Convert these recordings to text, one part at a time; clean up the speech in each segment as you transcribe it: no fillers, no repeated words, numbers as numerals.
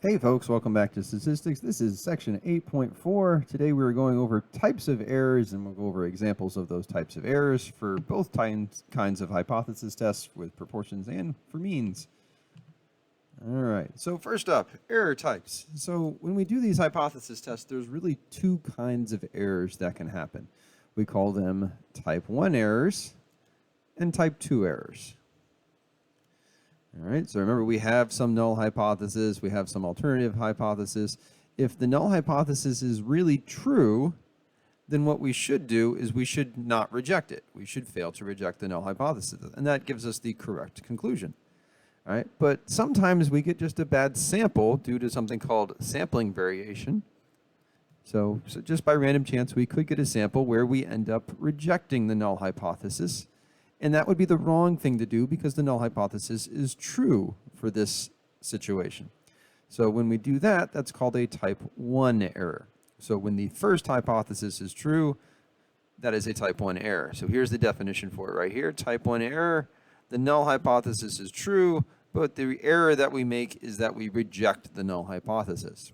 Hey folks, welcome back to Statistics. This is section 8.4. Today we are going over types of errors, and we'll go over examples of those types of errors for both kinds of hypothesis tests with proportions and for means. All right, so first up, error types. So when we do these hypothesis tests, there's really two kinds of errors that can happen. We call them type 1 errors and type 2 errors. All right, so remember we have some null hypothesis, we have some alternative hypothesis. If the null hypothesis is really true, then what we should do is we should not reject it. We should fail to reject the null hypothesis, and that gives us the correct conclusion. All right, but sometimes we get just a bad sample due to something called sampling variation. So just by random chance, we could get a sample where we end up rejecting the null hypothesis. And that would be the wrong thing to do because the null hypothesis is true for this situation. So when we do that, that's called a type 1 error. So when the first hypothesis is true, that is a type 1 error. So here's the definition for it right here. Type 1 error, the null hypothesis is true, but the error that we make is that we reject the null hypothesis.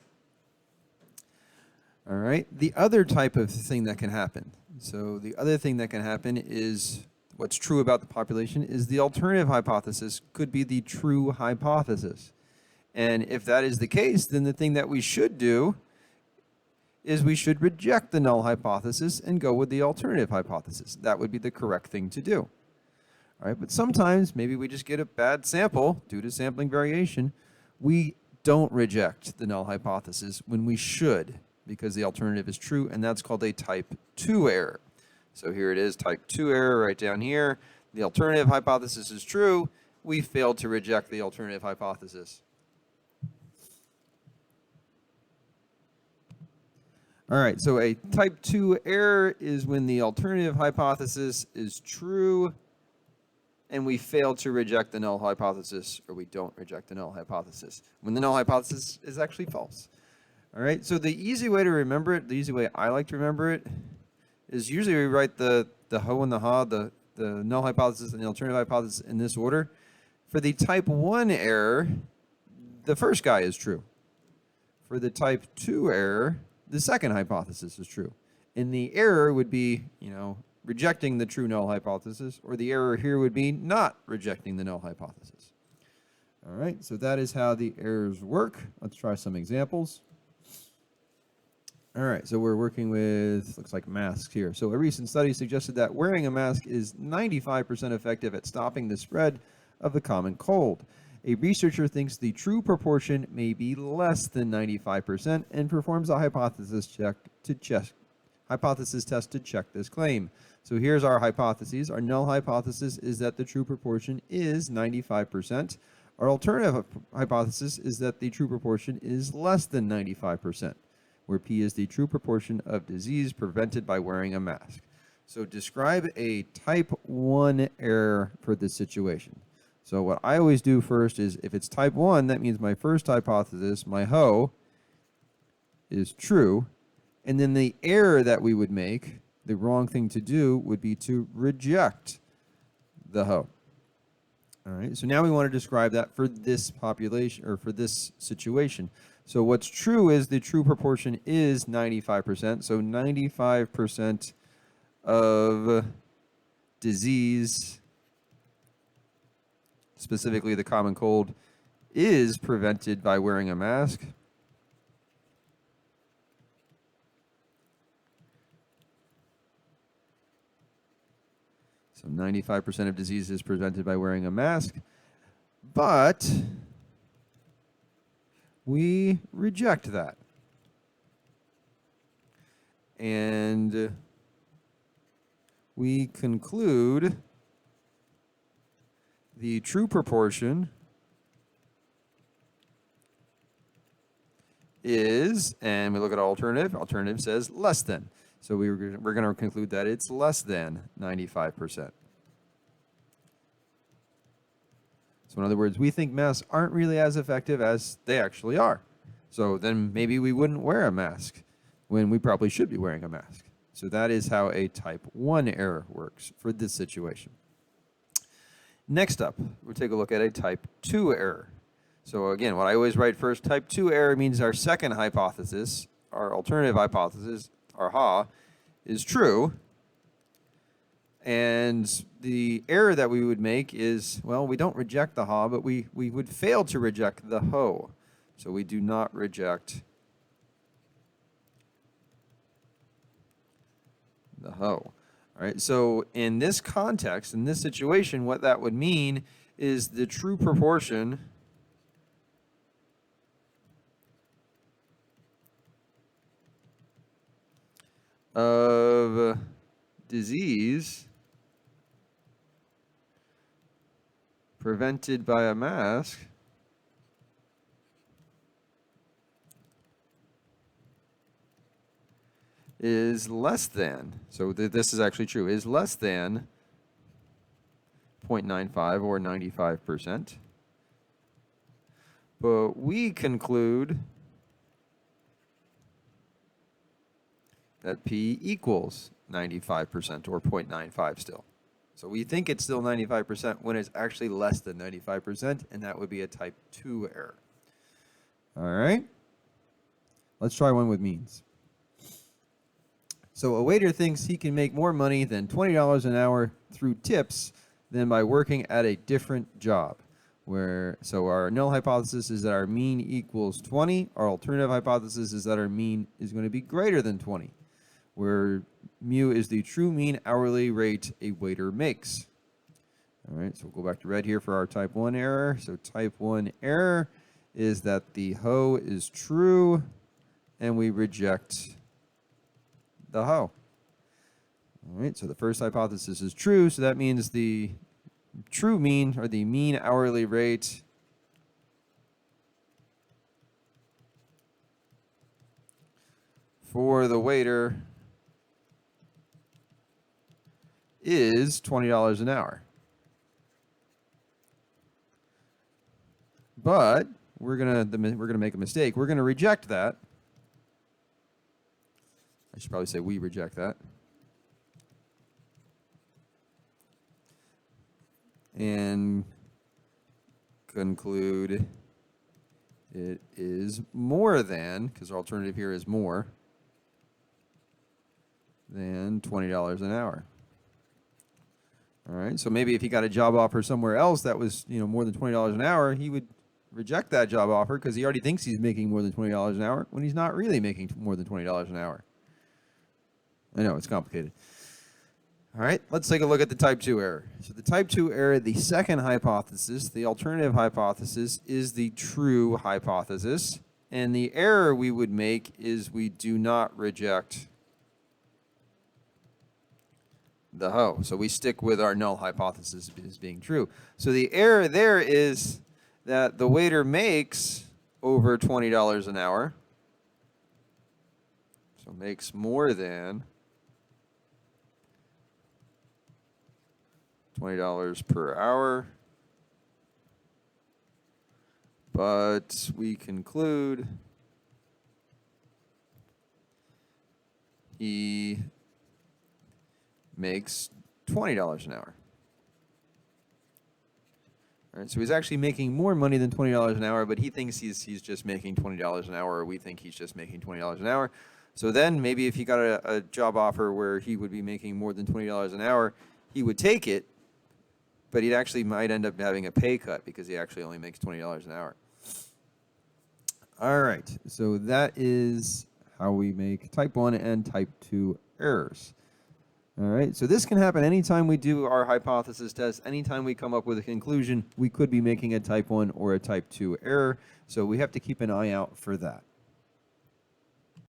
All right, the other type of thing that can happen. So the other thing that can happen is what's true about the population is the alternative hypothesis could be the true hypothesis. And if that is the case, then the thing that we should do is we should reject the null hypothesis and go with the alternative hypothesis. That would be the correct thing to do. All right, but sometimes maybe we just get a bad sample due to sampling variation. We don't reject the null hypothesis when we should because the alternative is true, and that's called a type 2 error. So here it is, type 2 error right down here. The alternative hypothesis is true. We failed to reject the alternative hypothesis. All right, so a type 2 error is when the alternative hypothesis is true and we fail to reject the null hypothesis, or we don't reject the null hypothesis, when the null hypothesis is actually false. All right, so the easy way to remember it, the easy way I like to remember it, is usually we write the ho and the ha, the null hypothesis and the alternative hypothesis in this order. For the type 1 error, the first guy is true. For the type 2 error, the second hypothesis is true. And the error would be, rejecting the true null hypothesis, or the error here would be not rejecting the null hypothesis. All right, so that is how the errors work. Let's try some examples. All right, so we're working with, looks like masks here. So a recent study suggested that wearing a mask is 95% effective at stopping the spread of the common cold. A researcher thinks the true proportion may be less than 95% and performs a hypothesis test to check this claim. So here's our hypotheses. Our null hypothesis is that the true proportion is 95%. Our alternative hypothesis is that the true proportion is less than 95%. Where P is the true proportion of disease prevented by wearing a mask. So describe a type 1 error for this situation. So what I always do first is if it's type 1, that means my first hypothesis, my ho, is true. And then the error that we would make, the wrong thing to do, would be to reject the ho. All right, so now we want to describe that for this population, or for this situation. So what's true is the true proportion is 95%. So 95% of disease, specifically the common cold, is prevented by wearing a mask. So 95% of disease is prevented by wearing a mask. But we reject that. And we conclude the true proportion is, and we look at alternative. Alternative says less than. So we're going to conclude that it's less than 95%. So in other words, we think masks aren't really as effective as they actually are. So then maybe we wouldn't wear a mask when we probably should be wearing a mask. So that is how a type 1 error works for this situation. Next up, we'll take a look at a type 2 error. So again, what I always write first, type 2 error means our second hypothesis, our alternative hypothesis, our ha, is true. And the error that we would make is, well, we don't reject the ha, but we would fail to reject the ho. So we do not reject the ho. All right, so in this context, in this situation, what that would mean is the true proportion of disease prevented by a mask is less than, so this is actually true, is less than 0.95 or 95%. But we conclude that P equals 95% or 0.95 still. So we think it's still 95% when it's actually less than 95%, and that would be a type 2 error. All right. Let's try one with means. So a waiter thinks he can make more money than $20 an hour through tips than by working at a different job. So our null hypothesis is that our mean equals 20. Our alternative hypothesis is that our mean is going to be greater than 20, where mu is the true mean hourly rate a waiter makes. All right, so we'll go back to red here for our type 1 error. So type 1 error is that the ho is true, and we reject the ho. All right, so the first hypothesis is true, so that means the true mean, or the mean hourly rate, for the waiter is $20 an hour. But we're gonna make a mistake. We're gonna reject that. I should probably say we reject that. And conclude it is more than, because our alternative here is more than $20 an hour. All right, so maybe if he got a job offer somewhere else that was, more than $20 an hour, he would reject that job offer because he already thinks he's making more than $20 an hour when he's not really making more than $20 an hour. I know, it's complicated. All right, let's take a look at the type 2 error. So the type 2 error, the second hypothesis, the alternative hypothesis, is the true hypothesis. And the error we would make is we do not reject the ho. So we stick with our null hypothesis as being true. So the error there is that the waiter makes over $20 an hour. So makes more than $20 per hour, but we conclude he makes $20 an hour. All right, so he's actually making more money than $20 an hour, but he thinks he's just making $20 an hour, or we think he's just making $20 an hour. So then maybe if he got a job offer where he would be making more than $20 an hour, he would take it, but he actually might end up having a pay cut because he actually only makes $20 an hour. All right, so that is how we make type 1 and type 2 errors. All right, so this can happen anytime we do our hypothesis test, anytime we come up with a conclusion, we could be making a type 1 or a type 2 error, so we have to keep an eye out for that.